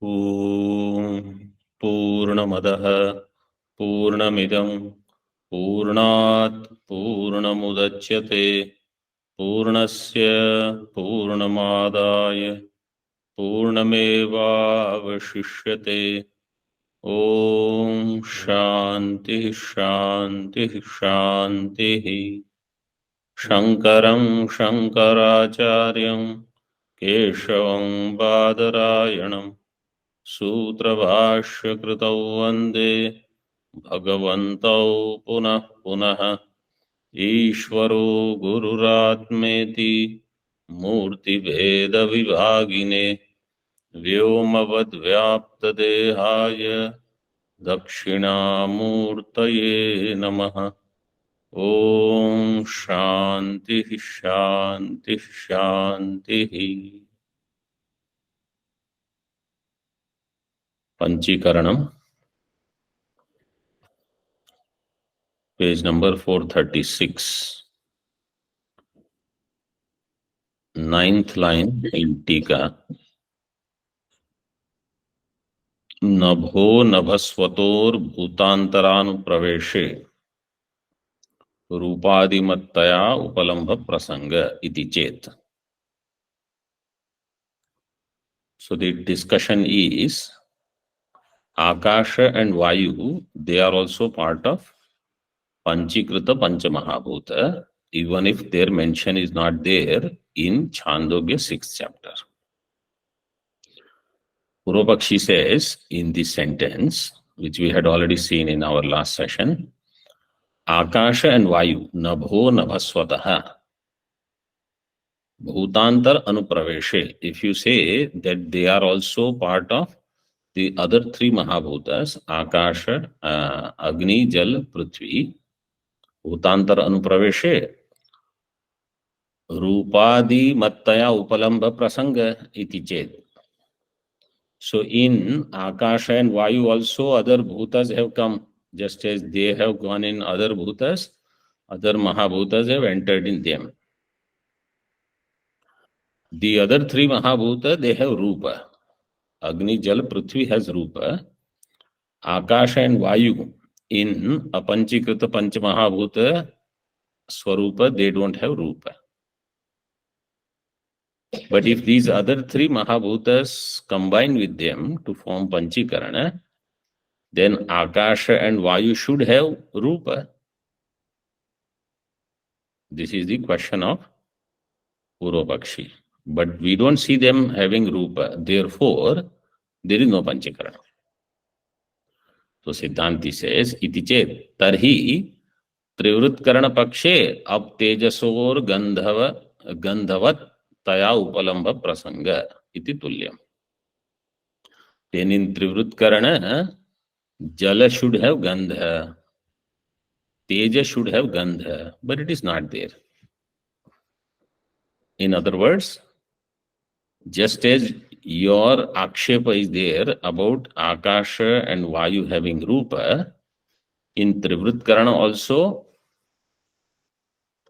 ॐ पूर्णमदः पूर्णमिदं पूर्णात् पूर्णमुदच्यते पूर्णस्य पूर्णमादाय पूर्णमेवावशिष्यते। ॐ शान्तिः शान्तिः शान्तिः। शङ्करं शङ्कराचार्यं केशवं बादरायणं सूत्रभाष्यकृतौ वन्दे भगवन्तौ पुनः पुनः। ईश्वरो गुरुरात्मेति मूर्तिभेदविभागिने व्योमवद्व्याप्तदेहाय दक्षिणामूर्तये नमः। ॐ शान्तिः शान्तिः शान्तिः। Panchikaranam page number 436, 9th line in Tika। नभो नभस्वतोर भूतांतरानुप्रवेशे रूपादिमत्तया उपलम्भ प्रसंग इति चेत। So the discussion is Akasha and Vayu, they are also part of Panchikrita Panchamahabhuta, even if their mention is not there in Chandogya 6th chapter. Purvapakshi says in this sentence, which we had already seen in our last session, Akasha and Vayu, Nabho Nabhaswataha, Bhutantar Anupraveshe. If you say that they are also part of the other three Mahabhutas, Akasha, Agni, Jal, Prithvi, Bhutantar Anupraveshe, Rupadi Mattaya Upalamba Prasanga iti ched. So in Akasha and Vayu also other bhutas have come, just as they have gone in other bhutas, other Mahabhutas have entered in them. The other three Mahabhuta, they have Rupa. Agni, Jal, Prithvi has Rupa. Akasha and Vayu in Apanchikrita Panchamahabhuta Swarupa, they don't have Rupa. But if these other three Mahabhutas combine with them to form Panchikarana, then Akasha and Vayu should have Rupa. This is the question of Purvapakshi. But we don't see them having Rupa. Therefore, there is no Panchikarana. So Siddhanti says, Iti ched, tarhi Trivritkarana pakshe ab tejasor gandhavat taya upalamba prasanga iti tulyam. Then in Trivritkarana, Jala should have Gandha, Teja should have Gandha, but it is not there. In other words, just as your Akshepa is there about Akasha and Vayu having Rupa, in Trivritkarana also,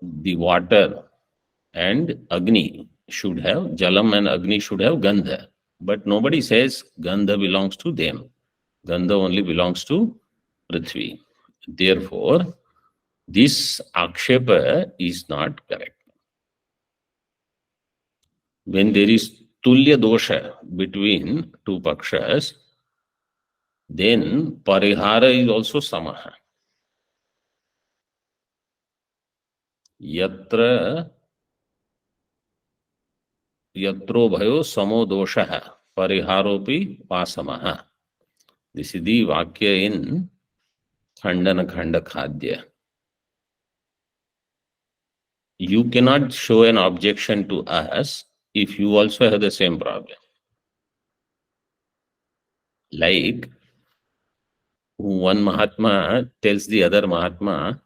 the water and Agni should have, Jalam and Agni should have Gandha. But nobody says Gandha belongs to them. Gandha only belongs to Prithvi. Therefore, this Akshepa is not correct. When there is Tulya dosha between two Pakshas, then Parihara is also Samaha. Yatra Yatro Bhayo Samo dosha Pariharopi Pasamaha. This is the Vakya in Khandana Khanda Khadya. You cannot show an objection to us if you also have the same problem. Like one Mahatma tells the other Mahatma,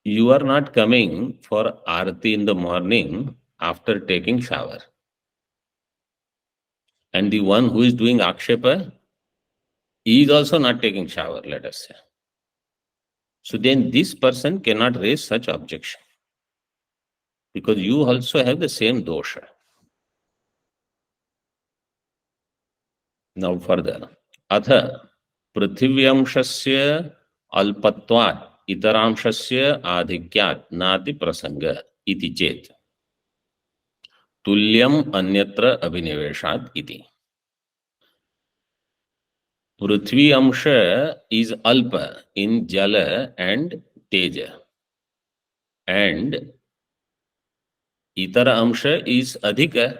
you are not coming for Aarti in the morning after taking shower. And the one who is doing Akshepa is also not taking shower, let us say. So then this person cannot raise such objection because you also have the same dosha. Now further. Atha पृथिव्यंशस्य अल्पत्वात् इतरांशस्य आधिक्यात् नाति प्रसंग इति चेत् तुल्यम अन्यत्र अभिनिवेशात् इति. पृथ्वी अंश is alpa in jala and teja, and itara amsha is adhika,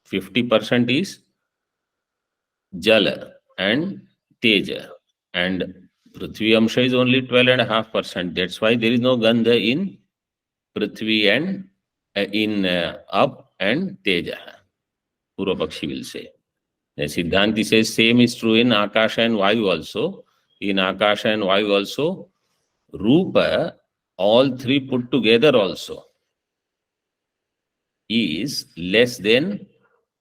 50% is jala and teja, and prithvi amsha is only 12.5%. That's why there is no gandha in prithvi and in up and teja, Purva Pakshi will say. The Siddhanti says same is true in Akasha and Vayu also. In Akasha and Vayu also, Rupa, all three put together also, is less than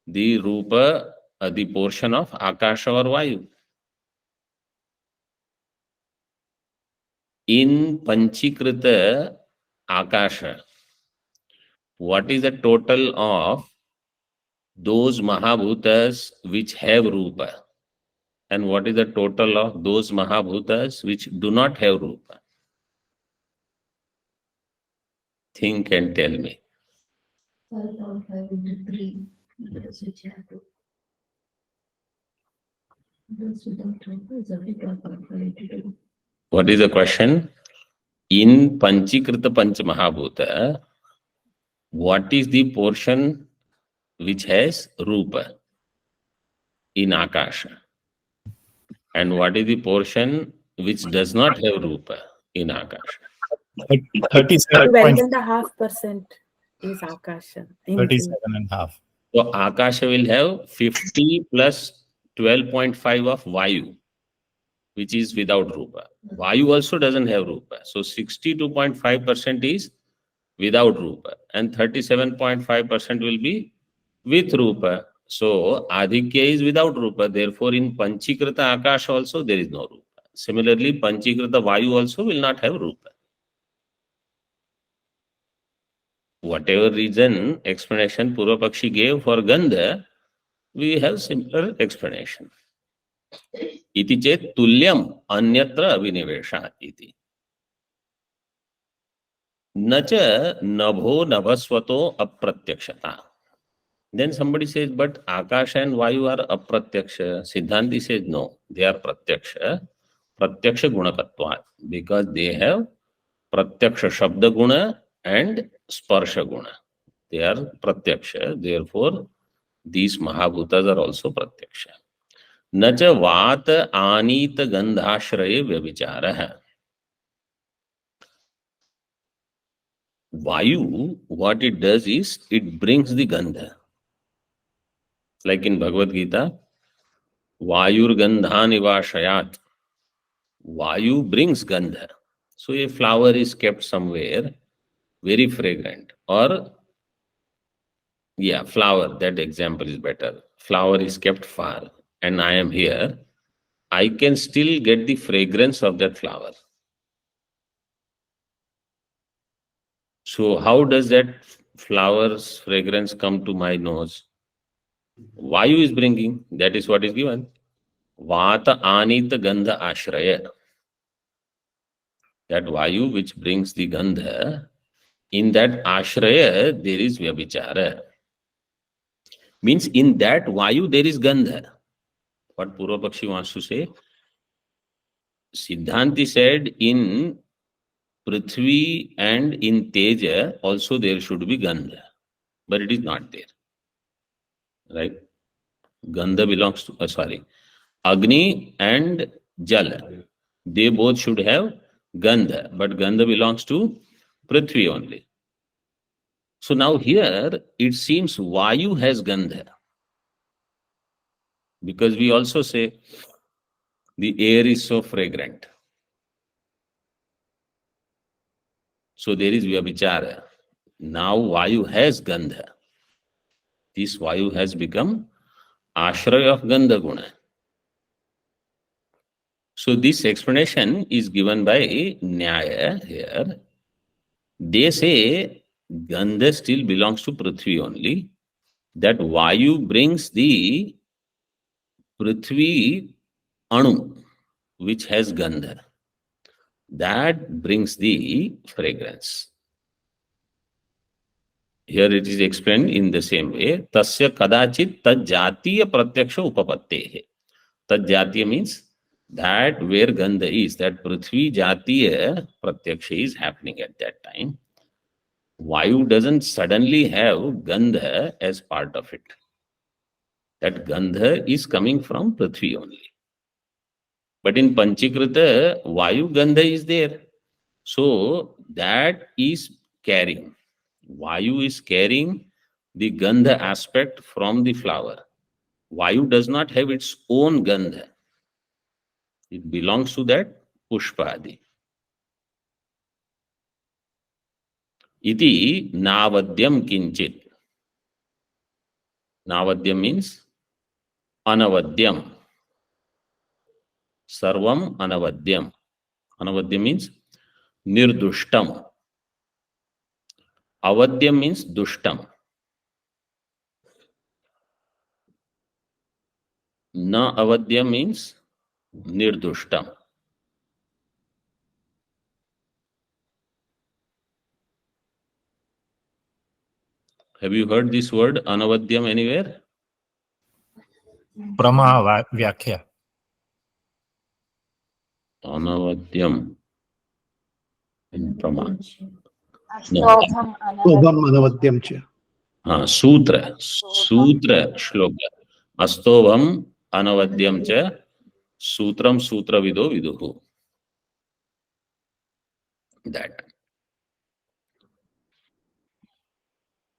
the Rupa, the portion of Akasha or Vayu. In Panchikrita Akasha, what is the total of those Mahabhutas which have Rupa? And what is the total of those Mahabhutas which do not have Rupa? Think and tell me. 5.5 into 3. Those which have to. Those without Rupa is only 12.5 into 2. What is the question? In Panchikrita Panch Mahabhuta, what is the portion which has Rupa in Akasha? And what is the portion which does not have Rupa in Akasha? 12.5% is Akasha. 37.5. So Akasha will have 50 plus 12.5 of Vayu, which is without Rupa. Vayu also doesn't have Rupa. So 62.5% is without Rupa, and 37.5% will be with Rupa. So Adhikya is without Rupa. Therefore, in Panchikrita Akash also there is no Rupa. Similarly, Panchikrita Vayu also will not have Rupa. Whatever reason, explanation Purva Pakshi gave for Gandha, we have similar explanation. Iti chet tulyam anyatra avinivesha iti. Nacha nabho nabhasvato apratyakshata. Then somebody says, but Akash and Vayu are apratyaksha. Siddhanti says, no, they are pratyaksha. Pratyaksha gunakatvat. Because they have pratyaksha shabda guna and sparsha guna. They are pratyaksha. Therefore, these Mahabhutas are also pratyaksha. Nacha vata anita gandhashraye vyabhicharaha. Vayu, what it does is, it brings the gandha. Like in Bhagavad Gita, Vayur gandhanivashayat. Vayu brings gandha. So a flower is kept somewhere, very fragrant. Or, yeah, flower, that example is better. Flower is kept far, and I am here. I can still get the fragrance of that flower. So how does that flower's fragrance come to my nose? Vayu is bringing, that is what is given. Vata anita gandha ashraya. That Vayu which brings the gandha, in that ashraya there is vyabhichara. Means in that Vayu there is gandha. What Purva Pakshi wants to say? Siddhanti said in Prithvi and in Teja also there should be gandha. But it is not there. Right? Gandha belongs to, Agni and Jala. They both should have gandha. But gandha belongs to Prithvi only. So now here it seems Vayu has gandha. Because we also say the air is so fragrant. So there is vyabhichara. Now Vayu has gandha. This Vayu has become ashraya of gandha guna. So this explanation is given by Nyaya here. They say gandha still belongs to Prithvi only. That Vayu brings the Prithvi Anu, which has Gandha, that brings the fragrance. Here it is explained in the same way. Tasya kadachit tad jatiya pratyaksha upapattehe. Tad jatiya means that where Gandha is, that Prithvi jatiya pratyaksha is happening at that time. Vayu doesn't suddenly have Gandha as part of it. That Gandha is coming from Prithvi only. But in Panchikrita, Vayu Gandha is there. So that is carrying. Vayu is carrying the Gandha aspect from the flower. Vayu does not have its own Gandha. It belongs to that Pushpadi. Iti Navadyam Kinchit. Navadyam means Anavadyam. Sarvam Anavadyam. Anavadyam means Nirdushtam. Avadyam means Dushtam. Na Avadyam means Nirdushtam. Have you heard this word Anavadyam anywhere? Prama Vyakhya. Anavadyam in Prama. Shobham Anavadyam cha. Sutra shloka. Astovam Anavadyam cha Sutram Sutra Vido Viduhu. That.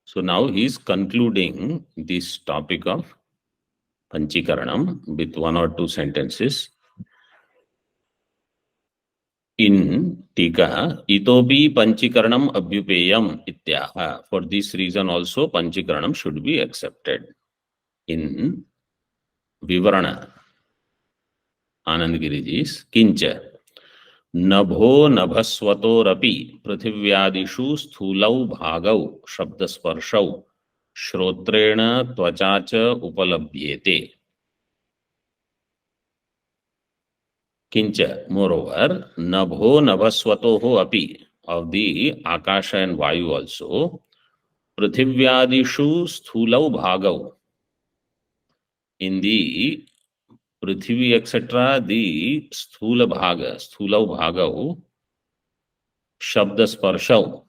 So now he is concluding this topic of Panchikaranam with one or two sentences. In Tika, itopi Panchikaranam abhyupeyam ityaha. For this reason also Panchikaranam should be accepted. In Vivarana, Anandagiri is Kincha. Nabho nabhasvatorapi prithivyadishu sthulau bhagau shabdasparshau shrotrena tvachacha upalabhyete. Kincha, moreover, nabho nabhasvatoho api, of the Akasha and Vayu also, prithivyadishu sthulau bhagau, in the Prithvi, etc., the sthula bhagau, shabda sparshau,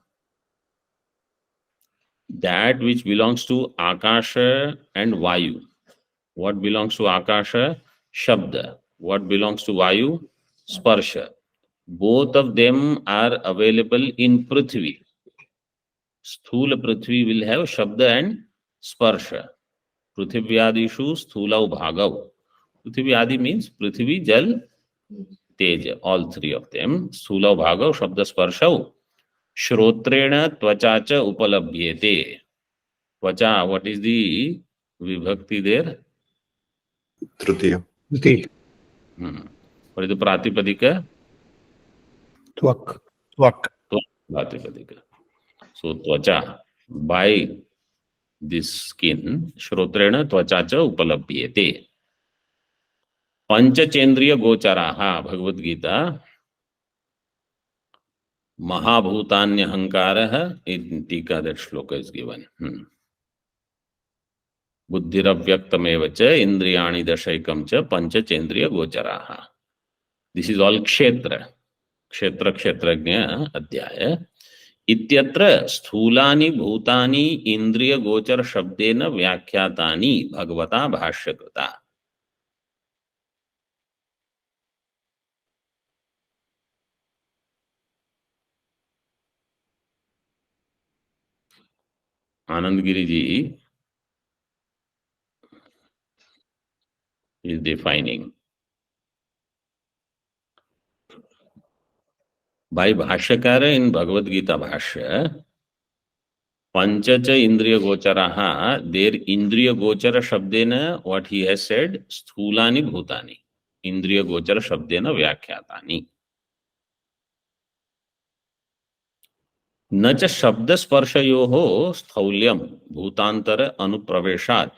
that which belongs to Akasha and Vayu. What belongs to Akasha? Shabda. What belongs to Vayu? Sparsha. Both of them are available in Prithvi. Sthula Prithvi will have Shabda and Sparsha. Prithvyadishu sthulau bhagau. Prithvi Adi means Prithvi, Jal, Teja, all three of them. Sthulau bhagau, Shabda Sparshau. Shrotrena tvachacha upalabhyete. Tvacha, what is the vibhakti there? Tritiya. What is the pratipadika? Twak. Pratipadika. So tvacha, by this skin, Shrotrena tvachacha upalabhyete. Panchachendriya gocharaha, Bhagavad Gita. Mahabhutanya hankara, in Tika that shloka is given. Buddhiravyaktameva cha indriyani dashaikam cha panchachendriya gocharaha. This is all kshetra. Kshetrajna adhyaya. Ityatra sthulani bhutani indriya gochar shabdena vyakhyatani bhagavata bhashyakrita. Anandagiri ji is defining. By Bhashyakara in Bhagavad Gita Bhashya, Panchacha Indriya Gocharaha, their Indriya Gochara Shabdena, what he has said, Sthulani Bhutani. Indriya Gochara Shabdena Vyakhyatani. न च शब्द स्पर्शयोः स्थौल्यम भूतांतर अनुप्रवेशात्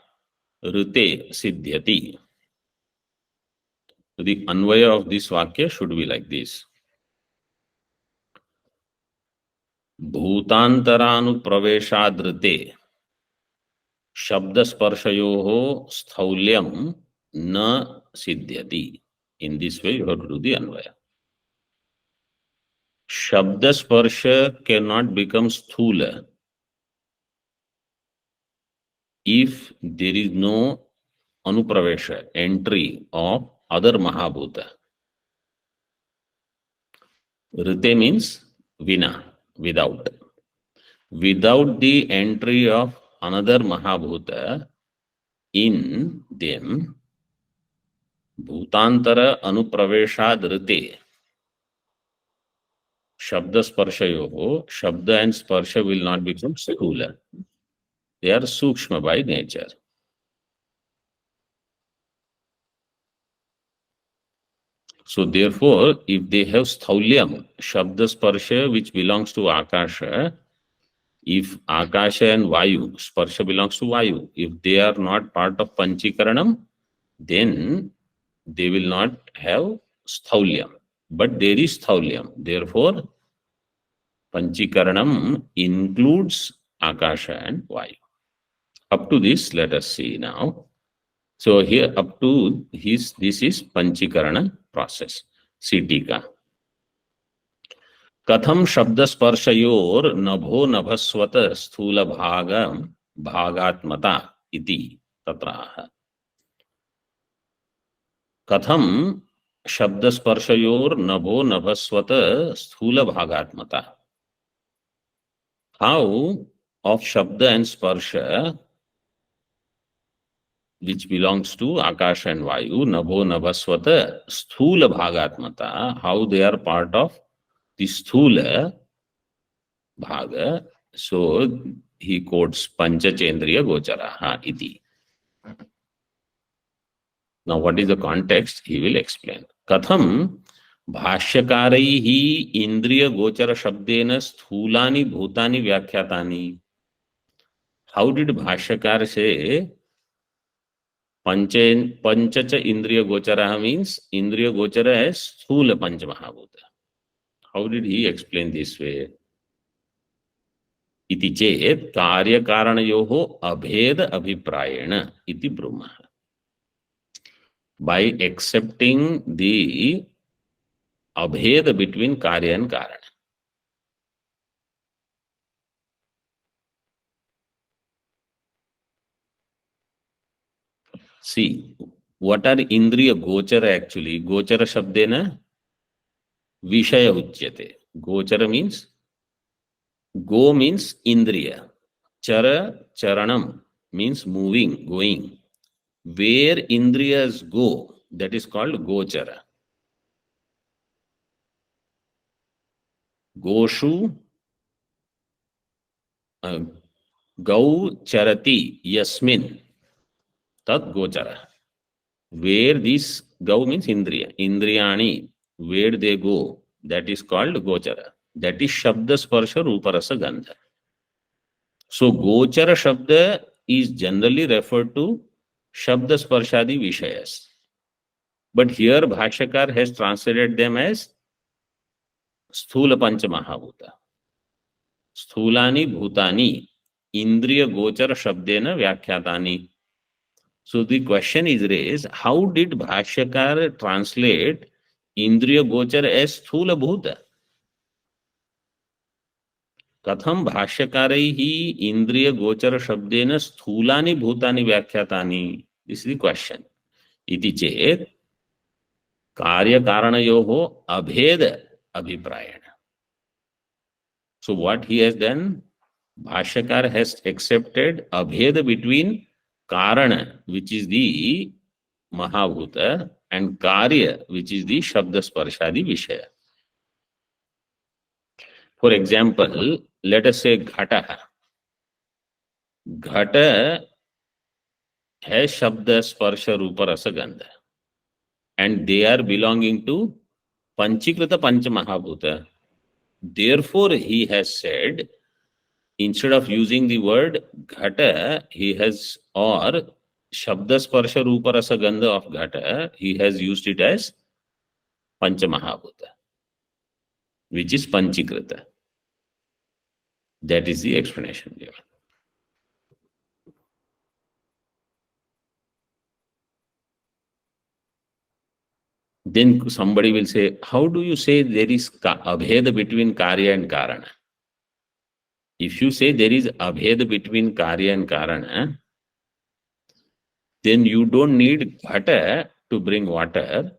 ऋते सिद्ध्यति. So the Anvaya of this Vakya should be like this. Bhutantaranu Shabda Sparshayoho Sthaulyam Na Siddhyati. In this way, you have to do the Anvaya. Shabda Sparsha cannot become Sthula if there is no Anupravesha, entry of other Mahabhuta. Rite means Vina, without. Without the entry of another Mahabhuta in them, Bhutantara Anupraveshad Rite, Shabda Sparshayoho, Shabda and Sparsha will not become Sthula. They are Sukshma by nature. So therefore, if they have Sthaulyam, Shabda Sparsha, which belongs to Akasha, if Akasha and Vayu, Sparsha belongs to Vayu, if they are not part of Panchikaranam, then they will not have Sthaulyam. But there is Sthaulyam. Therefore, Panchikaranam includes Akasha and Vayu. Up to this, let us see now. So here up to this is Panchikarana process. See Tika. Katham Shabda Sparshayor Nabho Nabhaswata Sthula Bhaga Bhagatmata iti tatraha. Katham Shabda Sparshayor Nabho Nabhaswata Sthula Bhagatmata. How of Shabda and Sparsha, which belongs to Akasha and Vayu, Nabho Nabhaswata Sthula Bhagatmata, how they are part of the Sthula Bhaga. So he quotes Panchachendriya Gocharaha iti. Now what is the context? He will explain. Katham Bhashyakaraihi Indriya Gochara Shabdena Sthulani Bhutani Vyakhyatani. How did Bhashyakar say Panchacha Indriya Gochara means Indriya Gochara as Sthula Panchamahabhuta? How did he explain this way? Iti chet karya karanayoho abheda abhiprayena iti brahma. By accepting the abheda between karya and karana. See, what are Indriya Gochara actually? Gochara Shabdena Vishaya Uchyate. Gochara means Go means Indriya. Chara, Charanam means moving, going. Where Indriyas go, that is called Gochara. Goshu Gau Charati Yasmin Tat Gochara. Where this Gau means Indriya. Indriyani, where they go, that is called Gochara. That is Shabda Sparsha Rupa Rasa Gandha. So Gochara Shabda is generally referred to Shabda Sparshadi Vishayas. But here Bhashyakar has translated them as Sthula Pancha Mahabhuta. Sthulani Bhutani Indriya Gochara Shabdena Vyakhyatani. So the question is raised, how did Bhashyakar translate Indriya Gochara as Sthula Bhuta? Katham Bhashyakarihi Indriya Gochara Shabdena Sthulani Bhutani Vyakhyatani. This is the question. Iti chet Karya Karanayoho Abheda Abhiprayana. So what he has done, Bhashyakar has accepted Abheda between Karana, which is the Mahabhuta, and Karya, which is the Shabda Sparshadi Vishaya. For example, let us say Ghata. Ghata has Shabda Sparsha Rupa Rasa Gandha, and they are belonging to Panchikrita Pancha Mahabhuta. Therefore, he has said, instead of using the word Ghata, he has, or Shabda Sparsha Rupa Rasa Gandha of Ghata, he has used it as Panchamahabhuta, which is Panchikrita. That is the explanation given. Then somebody will say, how do you say there is abheda between Karya and Karana? If you say there is abheda between Karya and Karana, then you don't need ghata to bring water.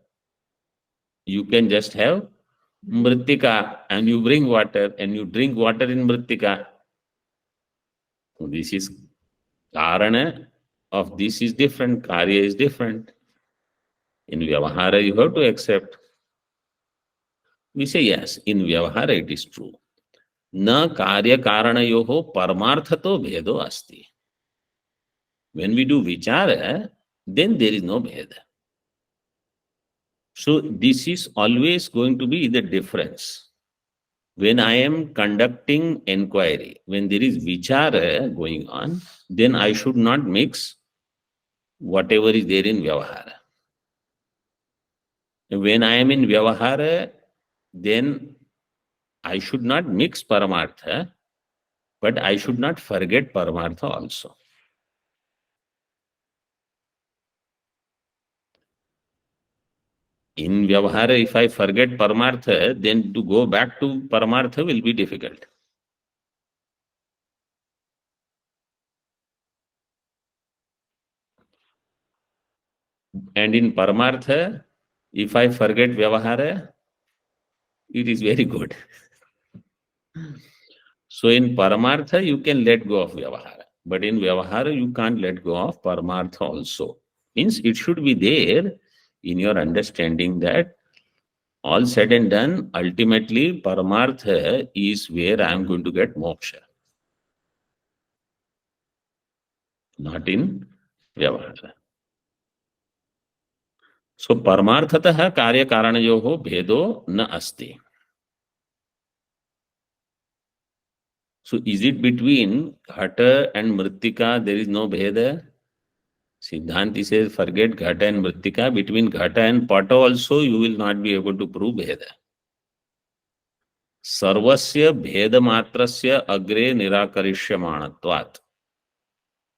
You can just have mritika and you bring water and you drink water in mritika. This is Karana of this is different, Karya is different. In Vyavahara you have to accept. We say yes, in Vyavahara it is true. Na karya karanayoho paramarthato bhedo asti. When we do vichara, then there is no bheda. So this is always going to be the difference. When I am conducting inquiry, when there is vichara going on, then I should not mix whatever is there in Vyavahara. When I am in Vyavahara, then I should not mix Paramartha, but I should not forget Paramartha also. In Vyavahara, if I forget Paramartha, then to go back to Paramartha will be difficult. And in Paramartha, if I forget Vyavahara, it is very good. So in Paramartha, you can let go of Vyavahara. But in Vyavahara, you can't let go of Paramartha also. Means it should be there in your understanding that all said and done, ultimately Paramartha is where I am going to get moksha. Not in Vyavahara. So Paramarthatah Karya Karanayoho Bhedo na asti. So is it between Ghata and Mrittika there is no Bheda? Siddhanti says forget Ghata and Mrittika. Between Ghata and Pata also you will not be able to prove Bheda. Sarvasya Bheda Matrasya Agre Nirakarishyamanattvat.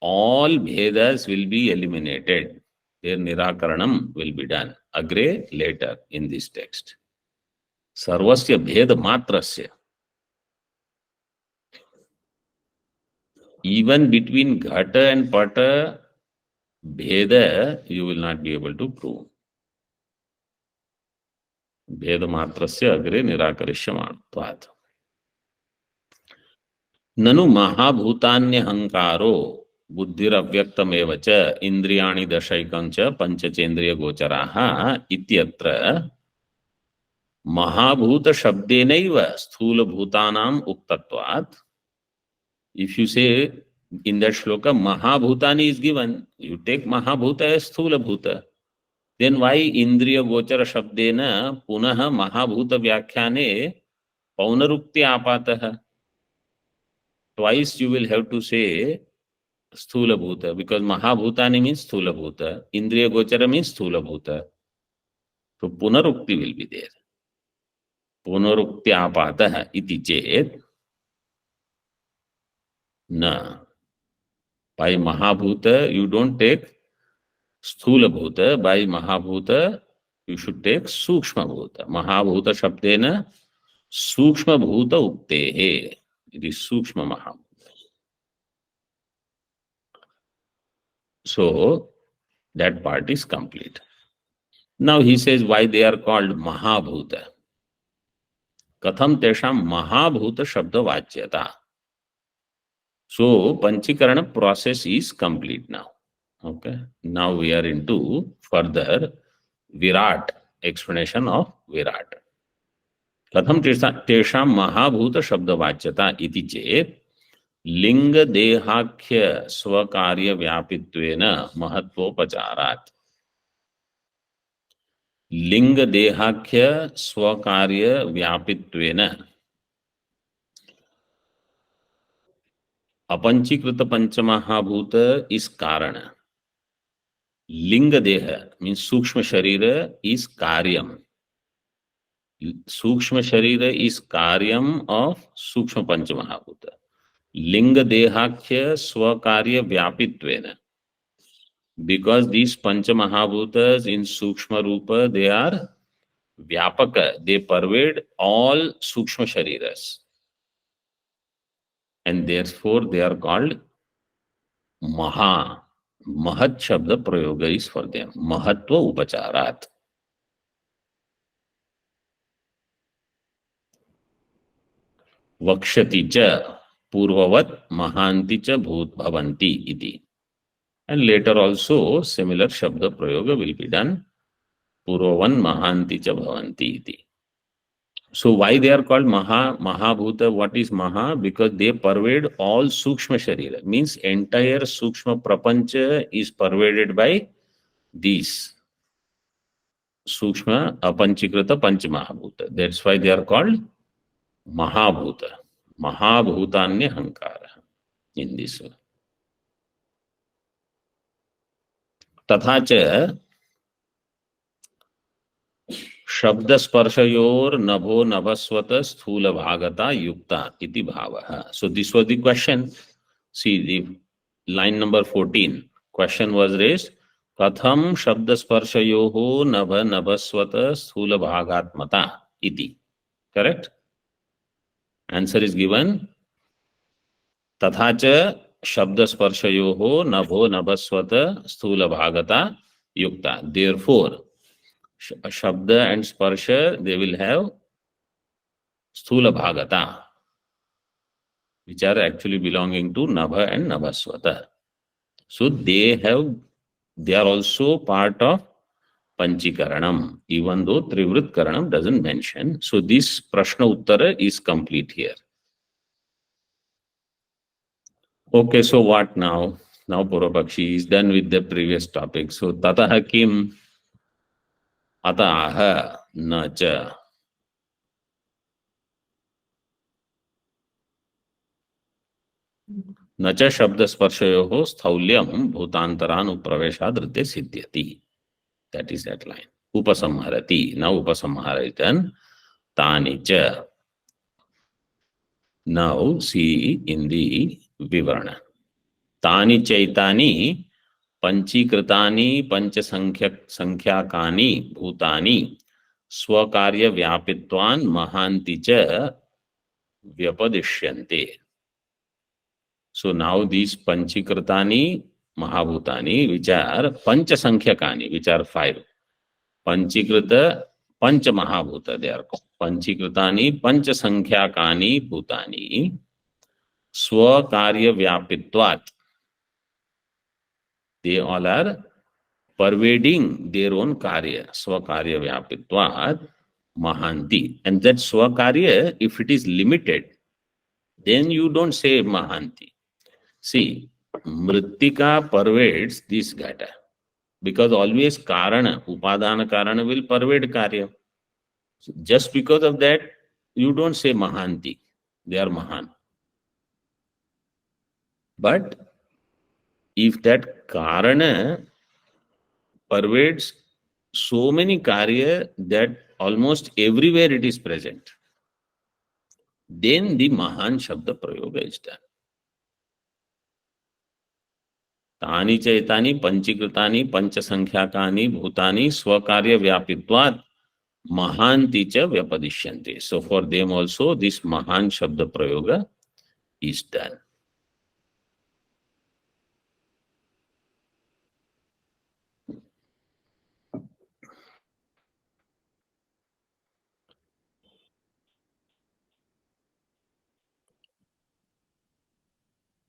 All Bhedas will be eliminated. Their Nirakaranam will be done. Agre later in this text. Sarvasya Bheda Matrasya. Even between Ghata and Pata, Bheda you will not be able to prove. Bheda Matrasya Agre Nirakarishyamanattvat. Nanu Mahabhutanya Hankaro Buddhiravyaktamev cha Indriyani Dashaikam cha Panchachendriya Gocharaha Ityatra Mahabhuta Shabdenaiva Sthula Bhutanam Uktatvat. If you say in that shloka Mahabhutani is given, you take Mahabhuta as Sthula Bhuta. Then why Indriya Gochara Shabdena Punaha Mahabhuta Vyakhyane Paunarukti Apataha? Twice you will have to say Sthula Bhuta, because Mahabhutani means Sthula Bhuta, Indriya Gochara means Sthula Bhuta. So Punarukti will be there. Punarukti Apataha iti chet na. By Mahabhuta you don't take Sthula Bhuta. By Mahabhuta you should take Sukshma Bhuta. Mahabhuta Shabdena Sukshma Bhuta Uktehe. It is Sukshma Mahabhuta. So that part is complete. Now he says why they are called Mahabhuta. Katham tesham Mahabhuta Shabda Vachyata. So Panchikarana process is complete now. Okay. Now we are into further Virat, explanation of Virat. Katham tesham Mahabhuta Shabda Vachyata iti chet Linga Dehakhya Swakarya Vyapitvena Mahatvopacharat. Linga Dehakhya Swakarya Vyapitvena Apanchikrita Panchamahabhuta is Karana. Linga Deha means Sukshma Sharira is Karyam. Sukshma Sharira is Karyam of Sukshma Panchamahabhuta. Linga Dehakhya Swakarya Vyapitvena. Because these Panchamahabhutas in Sukshma Rupa, they are Vyapaka. They pervade all Sukshma Shariras. And therefore they are called Maha. Mahat Shabda Prayoga is for them. Mahatva Upacharat. Vakshati cha Purvavat Mahanti cha Bhut Bhavanti iti. And later also similar Shabda Prayoga will be done. Purvavan Mahanti cha Bhavanti iti. So why they are called Mahabhuta? What is Maha? Because they pervade all Sukshma Sharira. Means entire Sukshma Prapancha is pervaded by these Sukshma Apanchikrita Panchamahabhuta. That's why they are called Mahabhuta. Mahabhutanya Hankara in this way. Tathacha Shabda Sparshayor Nabho Nabhaswata Sthula Bhagata Yukta iti bhavaha. So this was the question. See the line number 14. Question was raised. Katham Shabda Sparshayoho Nabha Nabhaswata Sthula Bhagatmata iti. Correct? Answer is given. Tathacha Shabda Sparshayoho Nabho Nabhaswata Sthula Bhagata Yukta. Therefore, Shabda and Sparsha, they will have Sthula Bhagata, which are actually belonging to Nabha and Nabhaswata. So they are also part of Panchikaranam, even though Trivrit Karanam doesn't mention. So this Prashna Uttara is complete here. Okay, so what now? Now Purvapakshi is done with the previous topic. So Tataha Kim Ataha Nacha. Nacha Shabda Sparshayoho Sthaulyam Bhutantaran Upraveshadrite Siddhyati. That is that line. Upasamharati. Now Upasamhara is done. Tanicha. Now see in the Vivarana. Tani Chaitani Panchikritani Panchasankhyaakani Bhutani Swakarya Vyapitvan Mahanti cha Vyapadishyante. So now these Panchikritani Mahabhutani, which are Panchasankhyaakani, which are 5. Panchikrita Pancha Mahabhuta, they are called. Panchikritani Panchasankhyaakani Bhutani Swakarya Vyapitvat. They all are pervading their own karya. Swakarya Vyapitvat Mahanti. And that Swakarya, if it is limited, then you don't say Mahanti. See, Mrittika pervades this Ghata. Because always Karana, Upadana Karana will pervade Karya. So just because of that, you don't say Mahanti. They are Mahan. But if that Karana pervades so many Karya that almost everywhere it is present, then the Mahan Shabda Prayoga is done. Tani Chaitani Panchikritani Panchasankhyaakani Bhutani Swakarya Vyapitvat Mahanti cha Vyapadishyante. So for them also this Mahan Shabda Prayoga is done.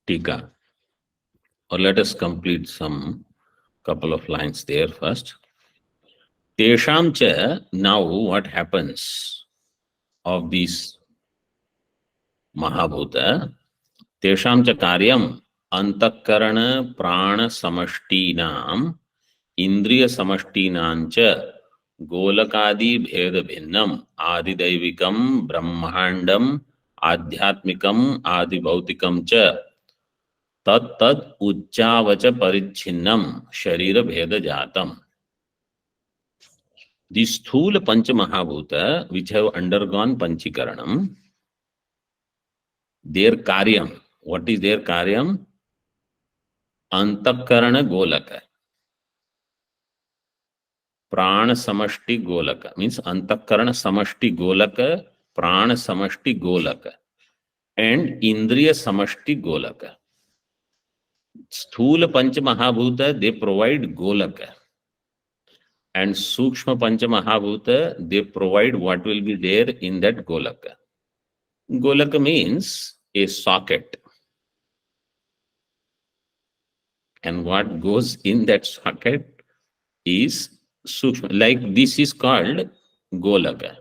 Tika. Or let us complete some couple of lines there first. Tesham cha, now what happens of these Mahabhuta? Tesham cha karyam antakarana prana samashtinam indriya samashtinam cha golakadi bheda bhinnam adidaivikam brahmandam adhyatmikam adibhautikam cha Tat tad uchchavacha parichinnam sharira bheda jatam. The sthula pancha mahabhuta which have undergone Panchikaranam, their karyam. What is their karyam? Antakarana golaka. Prana samashti golaka means antakarana samashti golaka, prana samashti golaka, and indriya samashti golaka. Sthula pancha mahabhuta, they provide golaka, and sukshma pancha mahabhuta, they provide what will be there in that golaka. Golaka means a socket, and what goes in that socket is sukshma. Like this is called golaka.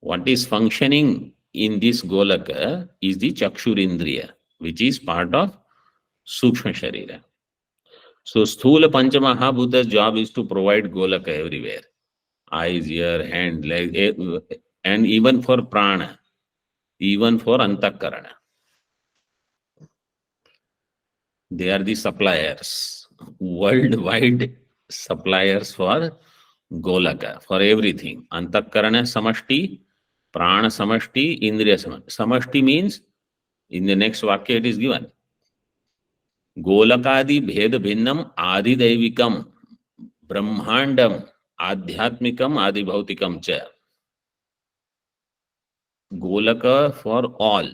What is functioning in this golaka is the chakshurindriya, which is part of sukshma sharira. So sthula pancha mahabhuta's job is to provide golaka everywhere. Eyes, ear, hand, leg, and even for prana, even for antakarana. They are the suppliers, worldwide suppliers for golaka, for everything. Antakarana samashti, prana samashti, indriya samashti. Samashti means, in the next vakya it is given, golakadi bhed bhinnam adi daivikam brahmandam adhyatmikam adi bhautikam cha. Golaka for all,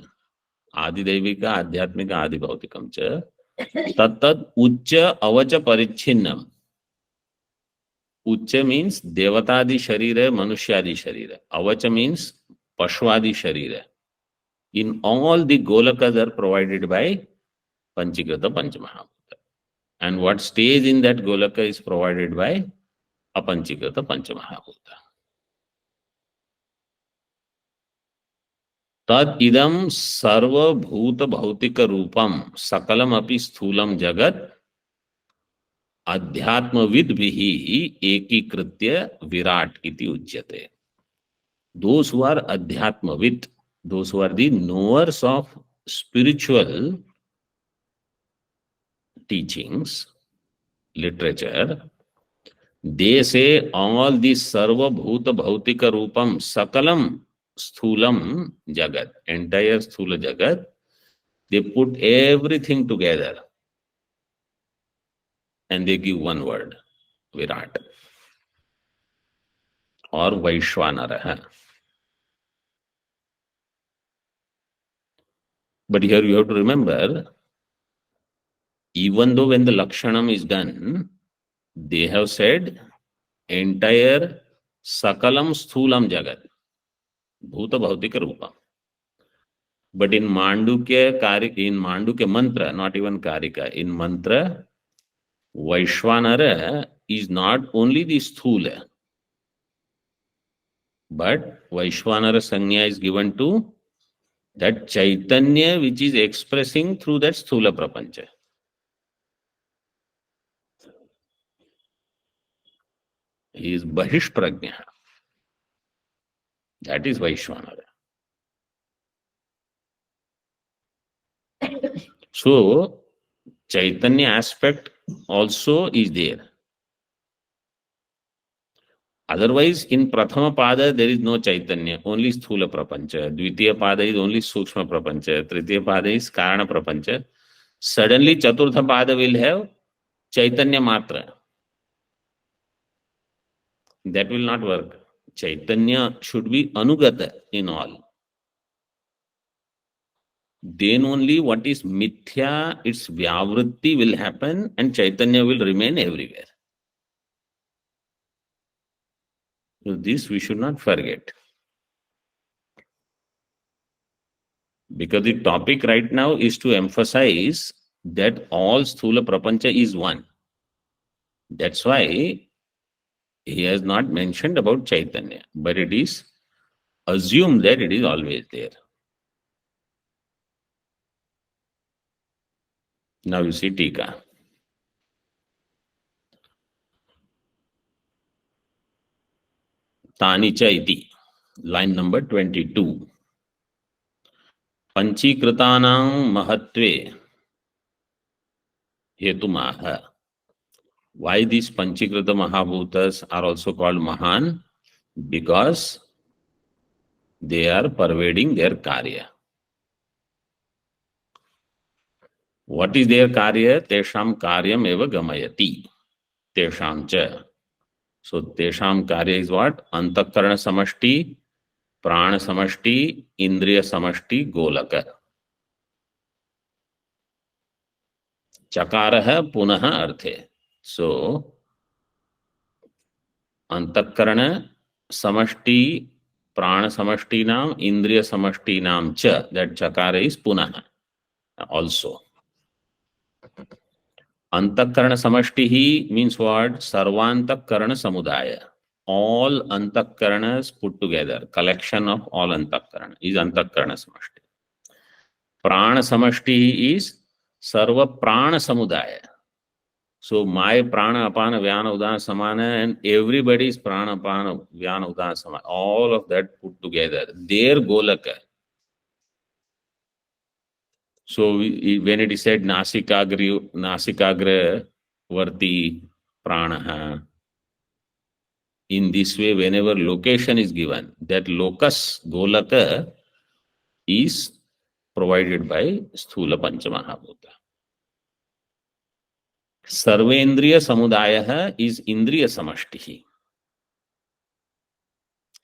adi daivika, adhyatmika, adi bhautikam cha. Tattad uchcha avacha parichinnam. Uchcha means devatadi sharira, manushyadi sharira. Avacha means pashwadi sharira. In all the golakas are provided by Panchikrita Panchamahabhuta. And what stays in that golaka is provided by Apanchikrita Panchamahabhuta. Tad idam sarva bhuta bhautika rupam sakalam api sthulam jagat adhyatmavid vihi ekikritya virat iti ujyate. Those who are adhyatmavid, those who are the knowers of spiritual teachings, literature, they say all this sarva bhuta bhautika rupam sakalam sthulam jagat, entire sthula jagat, they put everything together and they give one word, Virat or Vaishwanaraha. But here you have to remember, even though when the Lakshanam is done, they have said entire Sakalam Sthulam Jagat, Bhuta Bhautika Rupa. But in Mandukya mantra, not even Karika, in mantra, Vaishwanara is not only the Sthula, but Vaishwanara Sanya is given to that Chaitanya which is expressing through that Sthula Prapancha. He is Bahish Prajna. That is Vaishwanara. So, Chaitanya aspect also is there. Otherwise, in Prathama Pada, there is no Chaitanya, only Sthula Prapancha. Dvitiya Pada is only Sukshma Prapancha. Tritiya Pada is Karana Prapancha. Suddenly, Chaturtha Pada will have Chaitanya Matra. That will not work. Chaitanya should be Anugata in all. Then only what is Mithya, its Vyavritti will happen and Chaitanya will remain everywhere. So this we should not forget. Because the topic right now is to emphasize that all Sthula Prapancha is one. That's why he has not mentioned about Chaitanya, but it is assumed that it is always there. Now you see Tika. Tani cha iti, line number 22. Panchikritanam mahatve hetumaha. Why these Panchikrita Mahabhutas are also called Mahan? Because they are pervading their karya. What is their karya? Tesham karyam eva gamayati. Tesham cha. So Tesham karya is what? Antakarana samashti, prana samashti, indriya samashti, golaka. Chakara punah arthe. So Antakarana samashti, prana samashti nam, indriya samashti nam cha. That chakara is punah also. Antakarana samashtihi means what? Sarvantakarana samudaya. All antakaranas put together, collection of all antakarana is antakarana samashti. Prana samashti is sarva prana samudaya. So my prana apana vyana udana samana and everybody's prana apana vyana udana samana, all of that put together, their golaka. So when it is said nasikagra varti pranaha, in this way, whenever location is given, that locus, golaka, is provided by Sthula Panchamahabhuta. Sarvendriya Samudaya is Indriya Samashtihi.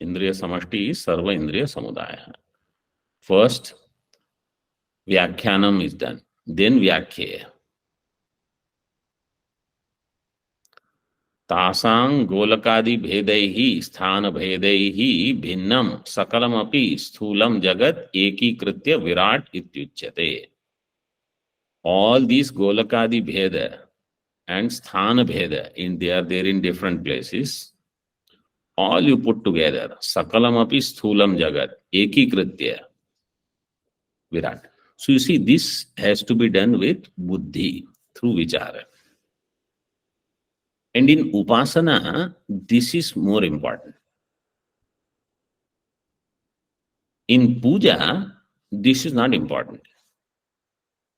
Indriya Samashti is Sarva Indriya Samudaya. First, Vyakhyanam is done, then Vyakhyaya. तासां गोलकादि भेदैहि स्थान भेदैहि भिन्नं सकलमपि स्थूलं जगत एकीकृत्य विराट इत्युच्यते. All these golakadi bheda and sthana bheda, they are there in different places. All you put together, sakalamapi sthulam jagat ekikritya virat. So you see, this has to be done with buddhi, through vichara. And in upasana, this is more important. In puja, this is not important.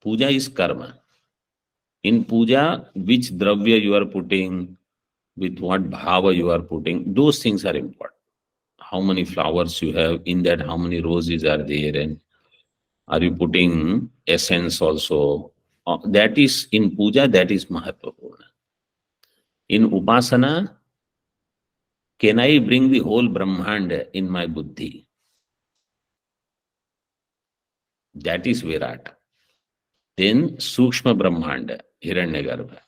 Puja is karma. In puja, which dravya you are putting, with what bhava you are putting, those things are important. How many flowers you have, in that how many roses are there, and are you putting essence also? That is, in puja, that is mahatvapurna. In upasana, can I bring the whole Brahmand in my buddhi? That is Virat. Then Sukshma Brahmanda, Hiranyagarbha.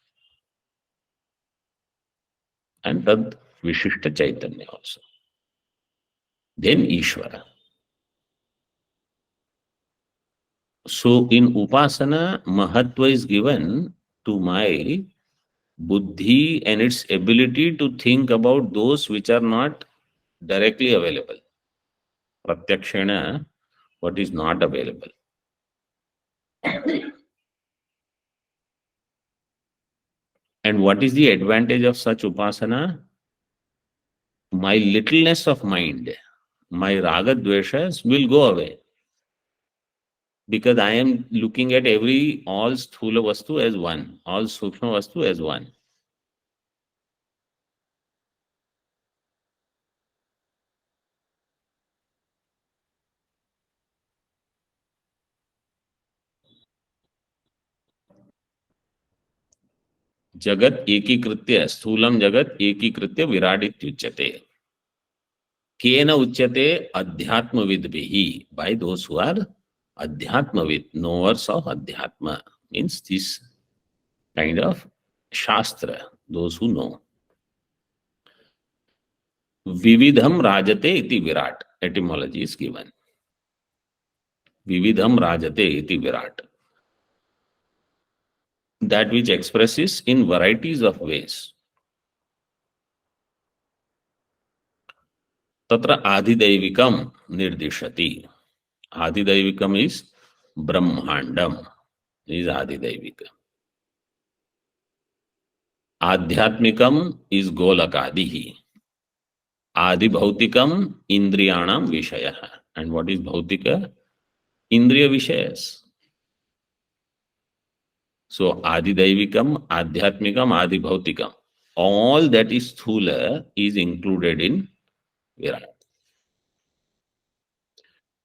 And Tad Vishishta Chaitanya also. Then Ishvara. So in Upasana, Mahatva is given to my buddhi and its ability to think about those which are not directly available. Pratyakshana, what is not available. And what is the advantage of such upasana? My littleness of mind, my raga dveshas will go away. Because I am looking at all sthula vastu as one, all sukshma vastu as one. Jagat ekikritya, sthulam jagat ekikritya virat ityuchyate. Kena uchyate adhyatma vidbihi, by those who are adhyatma vid, knowers of adhyatma, means this kind of shastra, those who know. Vividham rajate iti virat, etymology is given. Vividham rajate iti virat. That which expresses in varieties of ways. Tatra adhidaivikam nirdishati. Adhidaivikam is Brahmandam, is adhidaivika. Adhyatmikam is Golakadihi. Adi bhautikam indriyanam vishaya. And what is bhautika? Indriya Vishayas. So Adidaivikam, Adhyatmikam, Adibhautikam. All that is Sthula is included in Virat.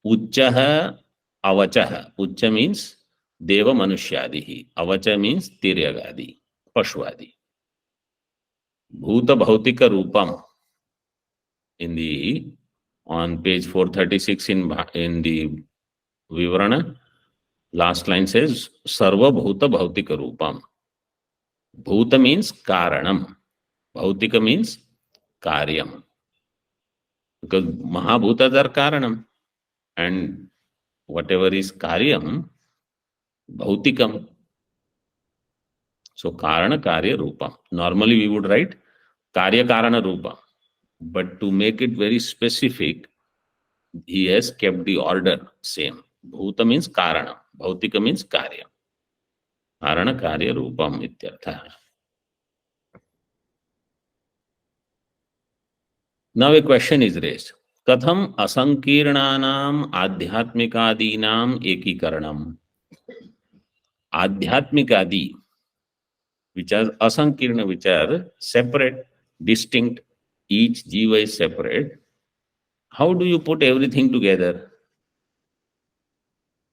Uchchaha, Avachaha. Uchcha means Deva Manushyadihi. Avacha means Tiryagadi, Pashwadi. Bhuta Bhautika Rupam. In the on page 436 in the Vivarana, last line says Sarva Bhuta Bhautika Rupam. Bhuta means Karanam. Bhautika means Karyam. Because Mahabhutas are Karanam. And whatever is Karyam, Bhautikam. So Karana Karya Rupam. Normally we would write Karya Karana Rupam. But to make it very specific, he has kept the order same. Bhuta means Karana. Bhautika means Karya. Karana Karya Rupam ityartha. Now a question is raised. Katham asankirnanam adhyatmikadinam ekikaranam. Adhyatmikadi, which are asankirna, which are separate, distinct, each jiva is separate. How do you put everything together?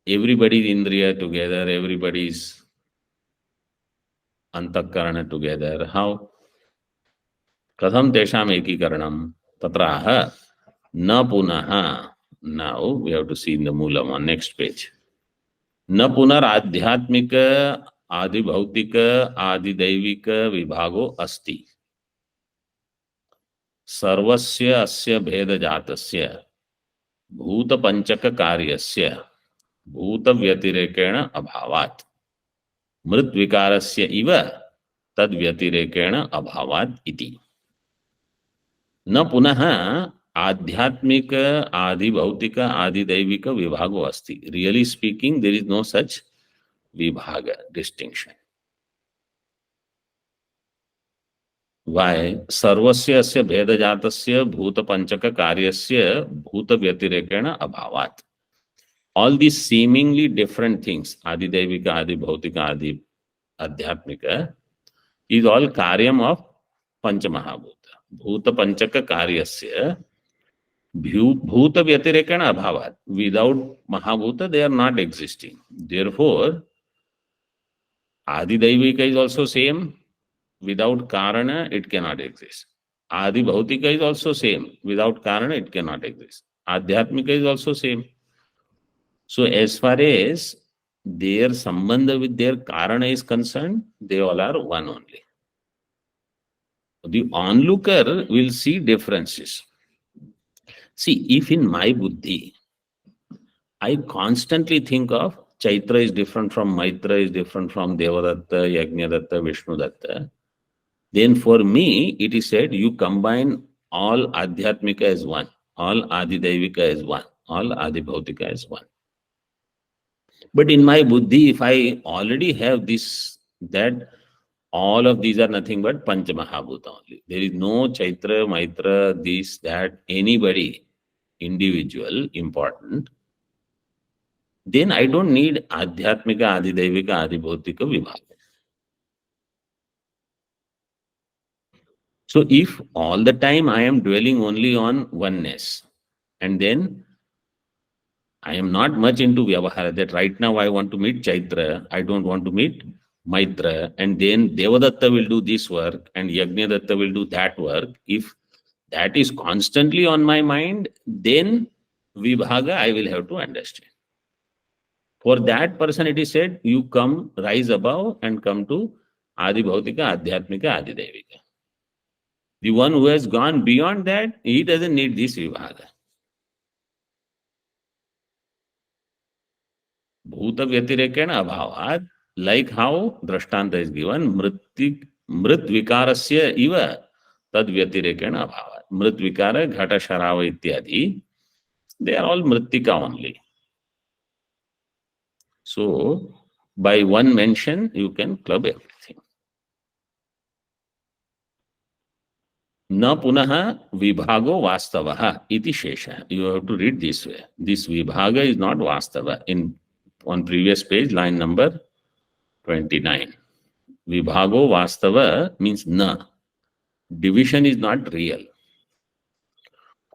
Everybody's indriya together, everybody's antakarana together. How? Katham tesham ekikaranam tatraha na punaha. Now we have to see in the Moolam on next page. न पुनराध्यात्मिक आदि भौतिक आदि दैविक विभागो अस्ति सर्वस्य अस्य भेद जातस्य भूत पंचक कार्यस्य भूत व्यतिरेकेण अभावात् मृत विकारस्य इव तद व्यतिरेकेण अभावात् इति न पुनः आध्यात्मिक आदि भौतिक आदि दैविक विभागो अस्ति. Really speaking, there is no such vibhaga, distinction. Why? Sarvasya asya bheda jatasya bhuta panchaka karyasya bhuta vyatirekena abhavat. All these seemingly different things, adi devika, adi bhautika, adi adhyatmika, is all karyam of panchamahabhuta. Bhuta panchaka karyasya bhuta vyatirekena abhavat. Without mahabhuta, they are not existing. Therefore, adi devika is also same. Without karana, it cannot exist. Adi bhautika is also same. Without karana, it cannot exist. Adhyatmika is also same. So as far as their sambandha with their karana is concerned, they all are one only. The onlooker will see differences. See, if in my buddhi, I constantly think of Chaitra is different from Maitra, is different from Devadatta, Yajnadatta, Vishnadatta, then for me, it is said you combine all Adhyatmika as one, all Adidevika as one, all Adibhautika as one. But in my buddhi, if I already have this, that all of these are nothing but Panchamahabhuta only. There is no Chaitra, Maitra, this, that, anybody, individual, important. Then I don't need Adhyatmika, Adidevika, Adibhautika Vibhaga. So if all the time I am dwelling only on oneness, and then I am not much into Vyavahara, that right now I want to meet Chaitra, I don't want to meet Maitra, and then Devadatta will do this work and Yajnadatta will do that work. If that is constantly on my mind, then Vibhaga I will have to understand. For that person it is said, you come, rise above and come to Adi Bhautika, Adhyatmika, Adi Devika. The one who has gone beyond that, he doesn't need this Vibhaga. Bhuta Vyatirekena Abhavat, like how Drashtanta is given, Mrit Vikarasya Iva Tad Vyatirekena Abhavat. Mrit Vikara, Ghata Sharava Ityadi, they are all Mritika only. So, by one mention, you can club everything. न पुनः विभागो वास्तवः इति शेषः. You have to read this way. This vibhaga is not vastava. On previous page, line number 29. Vibhago vastava means na. Division is not real.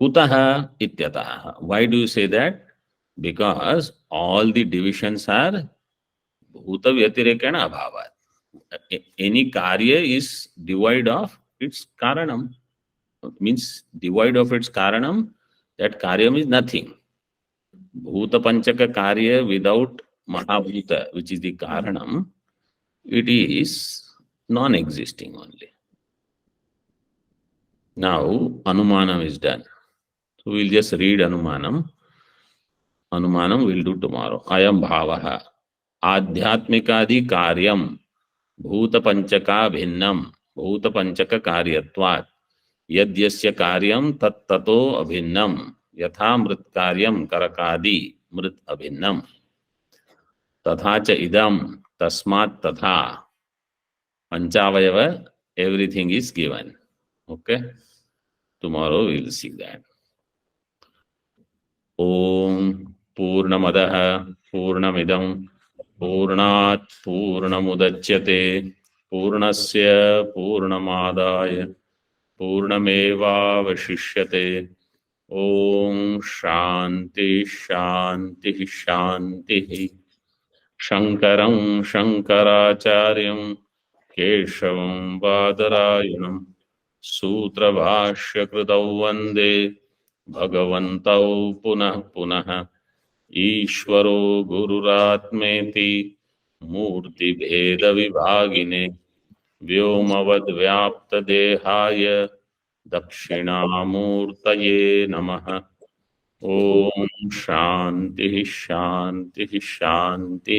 Kutaha ityataha. Why do you say that? Because all the divisions are bhuta vyatirekana abhavat. Any karya is devoid of its karanam. Means devoid of its karanam, that karyam is nothing. Bhuta panchaka karya without mahabhuta, which is the karanam, it is non-existing only. Now anumanam is done. So we'll just read anumanam. Anumanam we'll do tomorrow. Ayam bhavaha adhyatmikadi karyam bhuta panchaka bhinnam bhuta panchaka karyatvat यद्यस्य कार्यम तत्ततो अभिन्नम यथा मृत कार्यम करकादि मृत अभिन्नम तथा च इदम तस्मात् तथा पंचावयव everything is given. Okay, tomorrow we will see that. Om Purnamadah Purnamidam Purnat Purnamudachyate Purnasya Purnamadaya पूर्णमेवावशिष्यते. ओम शांति शांति शांति. शंकरं शंकराचार्यं केशवं बादरायणं सूत्रभाष्यकृतौ वन्दे भगवन्तौ पुनः पुनः. ईश्वरो गुरुरात्मेति मूर्तिभेदविभागिने व्योमवद्व्याप्तदेहाय दक्षिणामूर्तये नमः. ओम शांति शांति शांति.